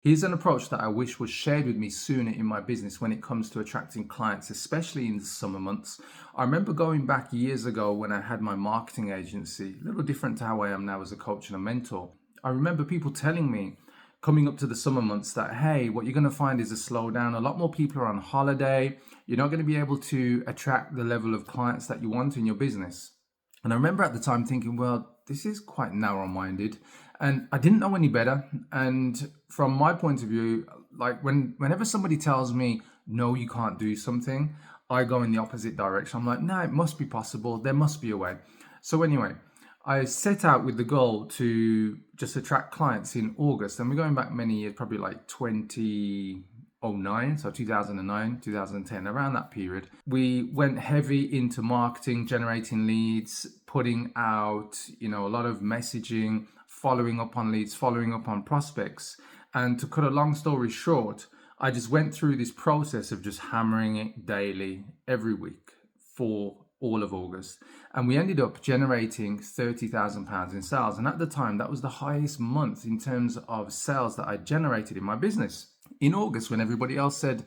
Here's an approach that I wish was shared with me sooner in my business when it comes to attracting clients, especially in the summer months. I remember going back years ago when I had my marketing agency, a little different to how I am now as a coach and a mentor. I remember people telling me coming up to the summer months that, hey, what you're going to find is a slowdown. A lot more people are on holiday. You're not going to be able to attract the level of clients that you want in your business. And I remember at the time thinking, well, this is quite narrow-minded, and I didn't know any better. And from my point of view, like whenever somebody tells me, no, you can't do something, I go in the opposite direction. I'm like, no, it must be possible. There must be a way. So anyway, I set out with the goal to just attract clients in August. And we're going back many years, probably like 2009, so 2009, 2010, around that period. We went heavy into marketing, generating leads, putting out, a lot of messaging, following up on leads, following up on prospects. And to cut a long story short, I just went through this process of just hammering it daily, every week for all of August. And we ended up generating £30,000 in sales. And at the time, that was the highest month in terms of sales that I generated in my business. In August, when everybody else said,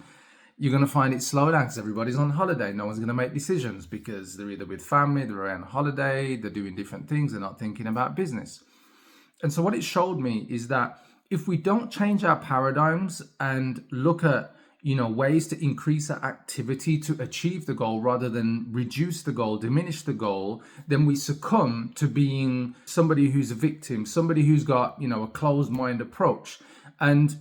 you're going to find it slow down because everybody's on holiday. No one's going to make decisions because they're either with family, they're on holiday, they're doing different things, they're not thinking about business. And so what it showed me is that if we don't change our paradigms and look at ways to increase our activity to achieve the goal rather than reduce the goal, diminish the goal, then we succumb to being somebody who's a victim, somebody who's got, a closed mind approach. And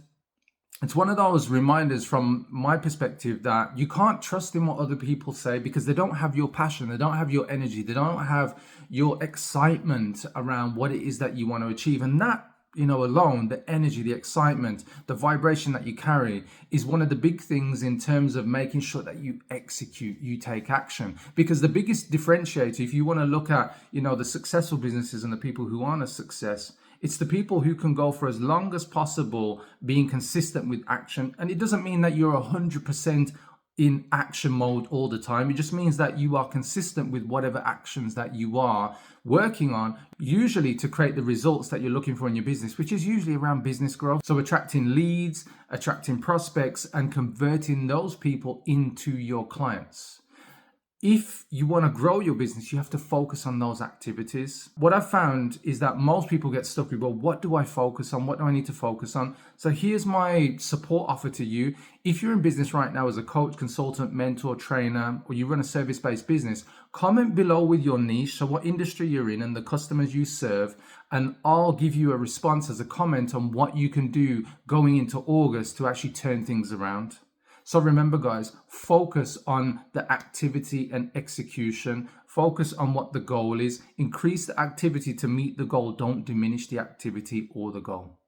it's one of those reminders from my perspective that you can't trust in what other people say because they don't have your passion, they don't have your energy, they don't have your excitement around what it is that you want to achieve. And that alone, the energy, the excitement, the vibration that you carry is one of the big things in terms of making sure that you execute, you take action. Because the biggest differentiator, if you want to look at, the successful businesses and the people who aren't a success, it's the people who can go for as long as possible being consistent with action. And it doesn't mean that you're 100% in action mode all the time. It just means that you are consistent with whatever actions that you are working on, usually to create the results that you're looking for in your business, which is usually around business growth. So attracting leads, attracting prospects, and converting those people into your clients. If you want to grow your business, you have to focus on those activities. What I've found is that most people get stuck with, well, what do I focus on? What do I need to focus on? So here's my support offer to you. If you're in business right now as a coach, consultant, mentor, trainer, or you run a service-based business, comment below with your niche, so what industry you're in and the customers you serve, and I'll give you a response as a comment on what you can do going into August to actually turn things around. So remember, guys, focus on the activity and execution. Focus on what the goal is. Increase the activity to meet the goal. Don't diminish the activity or the goal.